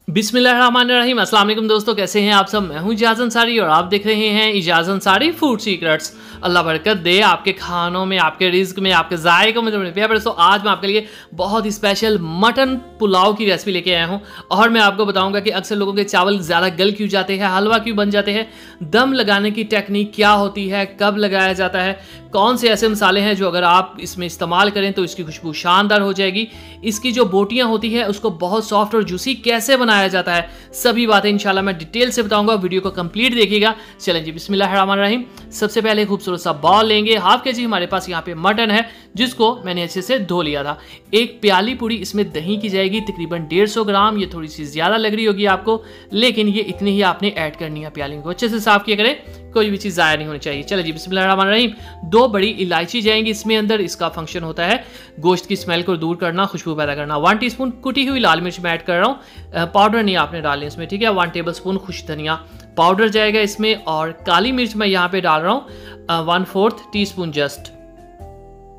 बिस्मिल्लाहिर्रहमानिर्रहीम। अस्सलाम वालेकुम दोस्तों, कैसे हैं आप सब। मैं हूं इजाज़ अंसारी और आप देख रहे हैं इजाज़ अंसारी फूड सीक्रेट्स। अल्लाह बरकत दे आपके खानों में, आपके रिज्क में, आपके जायकों में। तो आज मैं आपके लिए बहुत ही स्पेशल मटन पुलाव की रेसिपी लेके आया हूं और मैं आपको बताऊंगा कि अक्सर लोगों के चावल ज़्यादा गल क्यों जाते हैं, हलवा क्यों बन जाते हैं, दम लगाने की टेक्निक क्या होती है, कब लगाया जाता है, कौन से ऐसे मसाले हैं जो अगर आप इसमें इस्तेमाल करें तो इसकी खुशबू शानदार हो जाएगी, इसकी जो बोटियां होती है उसको बहुत सॉफ्ट और जूसी कैसे बनाया जाता है, सभी बातें इंशाल्लाह मैं डिटेल से बताऊंगा। वीडियो को कंप्लीट देखिएगा। चलें जी, बिस्मिल्लाहिर्रहमानिर्रहीम। सबसे पहले खूबसूरत सा बॉल लेंगे। हाफ के जी हमारे पास यहाँ पे मटन है जिसको मैंने अच्छे से धो लिया था। एक प्याली पूरी इसमें दही की जाएगी, तकरीबन 150 ग्राम। ये थोड़ी सी ज्यादा लग रही होगी आपको, लेकिन ये इतनी ही आपने ऐड करनी है। प्याली को अच्छे से साफ किया करें, कोई भी चीज जाया नहीं होनी चाहिए। चलो जी, बिस्मिल्लाहिर्रहमानिर्रहीम। 2 बड़ी इलायची जाएंगी इसमें अंदर। इसका फंक्शन होता है गोश्त की स्मेल को दूर करना, खुशबू पैदा करना। 1 टीस्पून कुटी हुई लाल मिर्च मैं ऐड कर रहा हूँ, पाउडर नहीं आपने डालनी इसमें, ठीक है। 1 टेबलस्पून खुश धनिया पाउडर जाएगा इसमें, और काली मिर्च मैं यहाँ पे डाल रहा हूँ 1/4 टीस्पून जस्ट।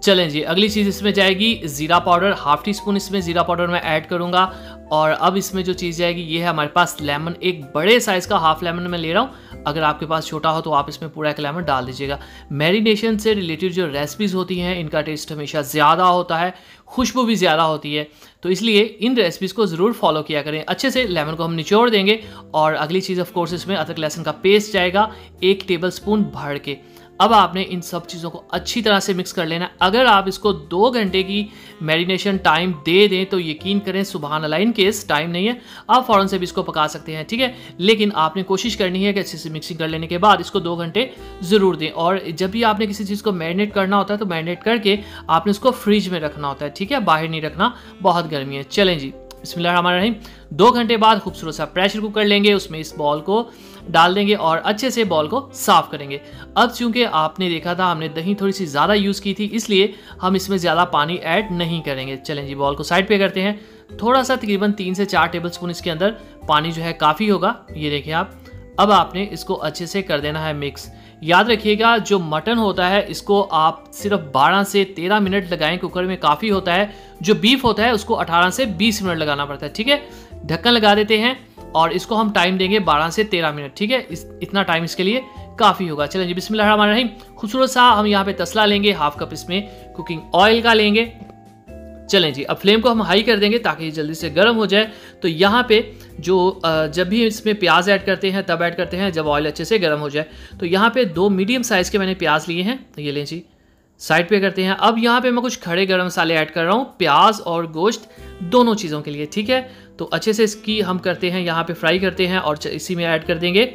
चलें जी, अगली चीज़ इसमें जाएगी जीरा पाउडर। 1/2 टीस्पून इसमें जीरा पाउडर मैं ऐड करूँगा। और अब इसमें जो चीज़ जाएगी ये है हमारे पास लेमन। एक बड़े साइज़ का हाफ लेमन मैं ले रहा हूँ। अगर आपके पास छोटा हो तो आप इसमें पूरा एक लेमन डाल दीजिएगा। मैरिनेशन से रिलेटेड जो रेसिपीज़ होती हैं इनका टेस्ट हमेशा ज़्यादा होता है, खुशबू भी ज़्यादा होती है, तो इसलिए इन रेसिपीज़ को ज़रूर फॉलो किया करें। अच्छे से लेमन को हम निचोड़ देंगे। और अगली चीज़ ऑफ कोर्स इसमें अदरक लहसुन का पेस्ट जाएगा 1 टेबलस्पून भर के। अब आपने इन सब चीज़ों को अच्छी तरह से मिक्स कर लेना है। अगर आप इसको 2 घंटे की मैरिनेशन टाइम दे दें तो यकीन करें सुबहान अल्लाह, इन केस टाइम नहीं है आप फ़ौरन से भी इसको पका सकते हैं, ठीक है। लेकिन आपने कोशिश करनी है कि अच्छे से मिक्सिंग कर लेने के बाद इसको 2 घंटे ज़रूर दें। और जब भी आपने किसी चीज़ को मैरिनेट करना होता है तो मैरिनेट करके आपने उसको फ्रिज में रखना होता है, ठीक है, बाहर नहीं रखना, बहुत गर्मी है। चलें जी, बिस्मिल्लाहिर्रहमानिर्रहीम। 2 घंटे बाद खूबसूरत सा प्रेशर कुकर लेंगे, उसमें इस बॉल को डाल देंगे और अच्छे से बॉल को साफ करेंगे। अब चूंकि आपने देखा था हमने दही थोड़ी सी ज़्यादा यूज़ की थी, इसलिए हम इसमें ज़्यादा पानी ऐड नहीं करेंगे। चलें जी, बॉल को साइड पे करते हैं। थोड़ा सा तकरीबन 3 से 4 टेबलस्पून इसके अंदर पानी जो है काफ़ी होगा, ये देखिए आप। अब आपने इसको अच्छे से कर देना है मिक्स। याद रखिएगा जो मटन होता है इसको आप सिर्फ 12 से 13 मिनट लगाएं, कुकर में काफ़ी होता है। जो बीफ होता है उसको 18 से 20 मिनट लगाना पड़ता है, ठीक है। ढक्कन लगा देते हैं और इसको हम टाइम देंगे 12 से 13 मिनट, ठीक है। इतना टाइम इसके लिए काफ़ी होगा। चलें जी, बिस्मिल्लाहिर्रहमानिर्रहीम। खूबसूरत सा हम यहाँ पे तसला लेंगे, 1/2 कप इसमें कुकिंग ऑयल का लेंगे। चलें जी, अब फ्लेम को हम हाई कर देंगे ताकि ये जल्दी से गर्म हो जाए। तो यहाँ पे जो जब भी इसमें प्याज ऐड करते हैं तब ऐड करते हैं जब ऑयल अच्छे से गर्म हो जाए। तो यहाँ पे 2 मीडियम साइज़ के मैंने प्याज लिए हैं, तो ये लें जी, साइड पे करते हैं। अब यहाँ पे मैं कुछ खड़े गरम मसाले ऐड कर रहा हूँ, प्याज और गोश्त दोनों चीज़ों के लिए, ठीक है। तो अच्छे से इसकी हम करते हैं, यहाँ पे फ्राई करते हैं और इसी में ऐड कर देंगे,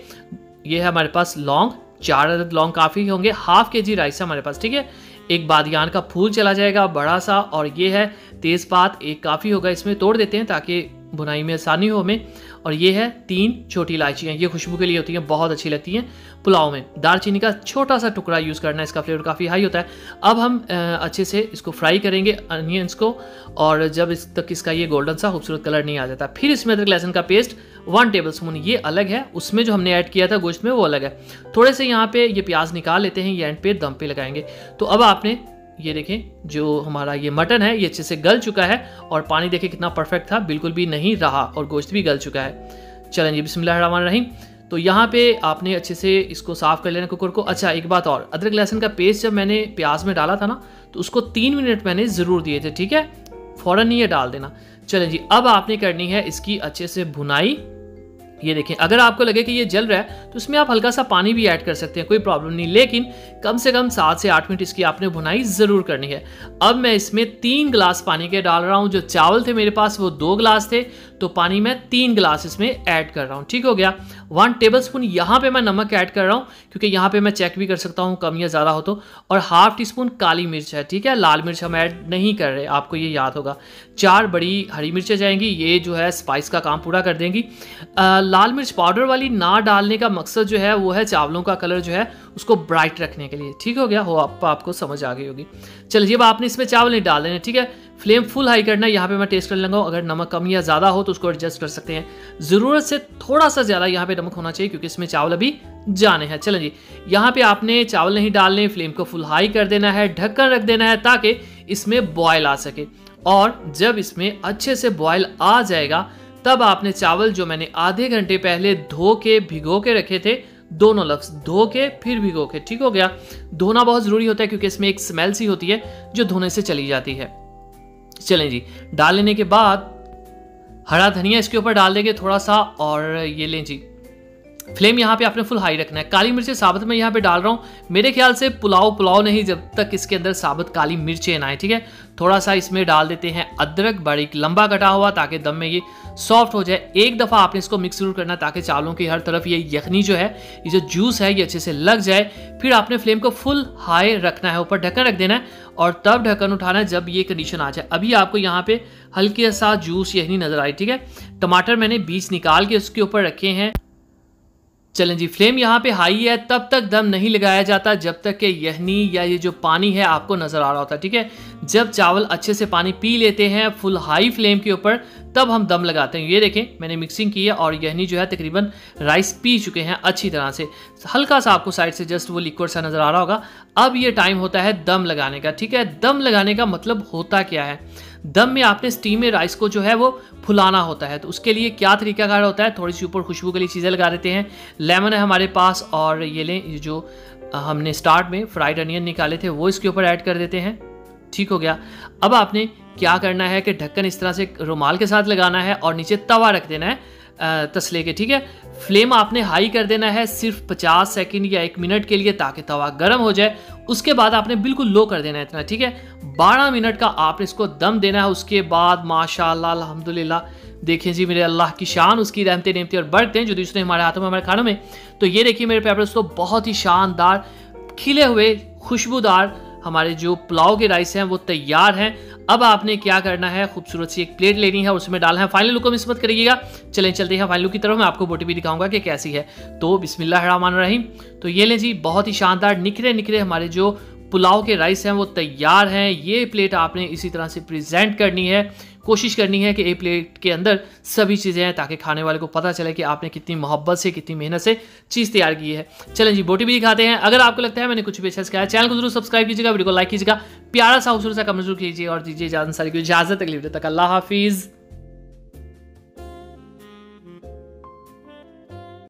ये है हमारे पास लौंग, 4 अदद लौंग काफ़ी होंगे। 1/2 kg राइस है हमारे पास, ठीक है। एक बादियान का फूल चला जाएगा बड़ा सा, और ये है तेज़पात, एक काफ़ी होगा, इसमें तोड़ देते हैं ताकि बुनाई में आसानी हो हमें। और ये है 3 छोटी इलायचियाँ, ये खुशबू के लिए होती हैं, बहुत अच्छी लगती हैं पुलाव में। दालचीनी का छोटा सा टुकड़ा यूज़ करना है, इसका फ्लेवर काफ़ी हाई होता है। अब हम अच्छे से इसको फ्राई करेंगे अनियंस को, और जब इस तक इसका ये गोल्डन सा खूबसूरत कलर नहीं आ जाता, फिर इसमें अदरक लहसुन का पेस्ट 1 टेबलस्पून, ये अलग है, उसमें जो हमने ऐड किया था गोश्त में वो अलग है। थोड़े से यहाँ पे ये प्याज निकाल लेते हैं, ये एंड पे दम पे लगाएंगे। तो अब आपने ये देखें जो हमारा ये मटन है ये अच्छे से गल चुका है, और पानी देखें कितना परफेक्ट था, बिल्कुल भी नहीं रहा, और गोश्त भी गल चुका है। चलें जी, बिस्मिल्लाहिर्रहमानिर्रहीम। तो यहाँ पे आपने अच्छे से इसको साफ़ कर लेना कुकर को। अच्छा, एक बात और, अदरक लहसुन का पेस्ट जब मैंने प्याज में डाला था ना तो उसको 3 मिनट मैंने ज़रूर दिए थे, ठीक है, फ़ौरन नहीं ये डाल देना। चलें जी, अब आपने करनी है इसकी अच्छे से भुनाई। ये देखें, अगर आपको लगे कि ये जल रहा है तो इसमें आप हल्का सा पानी भी ऐड कर सकते हैं, कोई प्रॉब्लम नहीं, लेकिन कम से कम 7 से 8 मिनट इसकी आपने भुनाई ज़रूर करनी है। अब मैं इसमें 3 गिलास पानी के डाल रहा हूँ। जो चावल थे मेरे पास वो 2 गिलास थे, तो पानी मैं 3 गिलास इसमें ऐड कर रहा हूँ, ठीक हो गया। 1 टेबलस्पून यहाँ पे मैं नमक ऐड कर रहा हूँ, क्योंकि यहाँ पे मैं चेक भी कर सकता हूँ कम या ज़्यादा हो तो। और 1/2 टीस्पून काली मिर्च है, ठीक है, लाल मिर्च हम ऐड नहीं कर रहे, आपको ये याद होगा। 4 बड़ी हरी मिर्चें जाएंगी, ये जो है स्पाइस का काम पूरा कर देंगी। लाल मिर्च पाउडर वाली ना डालने का मकसद जो है वो है चावलों का कलर जो है उसको ब्राइट रखने के लिए, ठीक हो गया, हो आपको समझ आ गई होगी। चलिए, अब आपने इसमें चावल नहीं डाल देने, ठीक है। फ्लेम फुल हाई करना है। यहाँ पे मैं टेस्ट कर लूँगा, अगर नमक कम या ज़्यादा हो तो उसको एडजस्ट कर सकते हैं। ज़रूरत से थोड़ा सा ज़्यादा यहाँ पे नमक होना चाहिए क्योंकि इसमें चावल अभी जाने हैं। चलें जी, यहाँ पे आपने चावल नहीं डालने, फ्लेम को फुल हाई कर देना है, ढक्कन रख देना है ताकि इसमें बॉयल आ सके। और जब इसमें अच्छे से बॉयल आ जाएगा तब आपने चावल जो मैंने आधे घंटे पहले धो के भिगो के रखे थे, दोनों लफ्ज धो के फिर भिगो के, ठीक हो गया। धोना बहुत ज़रूरी होता है क्योंकि इसमें एक स्मेल सी होती है जो धोने से चली जाती है। चलें जी, डाल लेने के बाद हरा धनिया इसके ऊपर डाल देंगे थोड़ा सा, और ये लें जी, फ्लेम यहाँ पे आपने फुल हाई रखना है। काली मिर्चें साबुत मैं यहाँ पे डाल रहा हूँ। मेरे ख्याल से पुलाव नहीं जब तक इसके अंदर साबुत काली मिर्चें ना आए, ठीक है। थोड़ा सा इसमें डाल देते हैं अदरक बारीक लंबा कटा हुआ, ताकि दम में ये सॉफ्ट हो जाए। एक दफ़ा आपने इसको मिक्स जरूर करना ताकि चावलों की हर तरफ ये यखनी जो है, ये जो जूस है, ये अच्छे से लग जाए। फिर आपने फ्लेम को फुल हाई रखना है, ऊपर ढक्कन रख देना है और तब ढक्कन उठाना है जब ये कंडीशन आ जाए। अभी आपको यहाँ पे हल्के सा जूस यखनी नजर आई, ठीक है। टमाटर मैंने बीज निकाल के उसके ऊपर रखे हैं। चलें जी, फ्लेम यहाँ पे हाई है, तब तक दम नहीं लगाया जाता जब तक कि यहनी या ये जो पानी है आपको नज़र आ रहा होता है, ठीक है। जब चावल अच्छे से पानी पी लेते हैं फुल हाई फ्लेम के ऊपर, तब हम दम लगाते हैं। ये देखें मैंने मिक्सिंग की है और यहनी जो है तकरीबन राइस पी चुके हैं अच्छी तरह से। हल्का सा आपको साइड से जस्ट वो लिक्विड सा नज़र आ रहा होगा। अब ये टाइम होता है दम लगाने का, ठीक है। दम लगाने का मतलब होता क्या है? दम में आपने स्टीम में राइस को जो है वो फुलाना होता है। तो उसके लिए क्या तरीकाकार होता है, थोड़ी सी ऊपर खुशबू के लिए चीज़ें लगा देते हैं। लेमन है हमारे पास, और ये लें जो हमने स्टार्ट में फ्राइड अनियन निकाले थे वो इसके ऊपर ऐड कर देते हैं, ठीक हो गया। अब आपने क्या करना है कि ढक्कन इस तरह से रुमाल के साथ लगाना है और नीचे तवा रख देना है तसले के, ठीक है। फ्लेम आपने हाई कर देना है सिर्फ 50 सेकंड या 1 मिनट के लिए, ताकि तवा गर्म हो जाए। उसके बाद आपने बिल्कुल लो कर देना है इतना, ठीक है। 12 मिनट का आपने इसको दम देना है। उसके बाद माशाअल्लाह अल्हम्दुलिल्लाह, देखें जी मेरे अल्लाह की शान, उसकी रहमतें नेमतें और बरकतें हैं जो दूसरे हमारे हाथों में, हमारे खानों में। तो ये देखिए मेरे पेपर्स तो बहुत ही शानदार खिले हुए खुशबूदार हमारे जो पुलाव के राइस हैं वो तैयार हैं। अब आपने क्या करना है, खूबसूरत सी एक प्लेट लेनी है और उसमें डालना है। फाइनल लुक को मिस मत करिएगा। चलें चलते हैं फाइनल लुक की तरफ। मैं आपको बोटी भी दिखाऊंगा कि कैसी है। तो बिस्मिल्लाहिर्रहमानिर्रहीम। तो ये लें जी, बहुत ही शानदार निखरे निखरे हमारे जो पुलाव के राइस हैं वो तैयार हैं। ये प्लेट आपने इसी तरह से प्रेजेंट करनी है, कोशिश करनी है कि एक प्लेट के अंदर सभी चीज़ें हैं, ताकि खाने वाले को पता चले कि आपने कितनी मोहब्बत से, कितनी मेहनत से चीज़ तैयार की है। चलें जी, बोटी भी दिखाते हैं। अगर आपको लगता है मैंने कुछ भी अच्छा सिखाया, चैनल को जरूर सब्सक्राइब कीजिएगा, वीडियो को लाइक कीजिएगा, प्यारा सा खूबसूरत सा कमेंट जरूर कीजिए और दीजिए इजाज़त, सारी को इजाज़त। अगली वीडियो तक अल्लाह हाफिज़।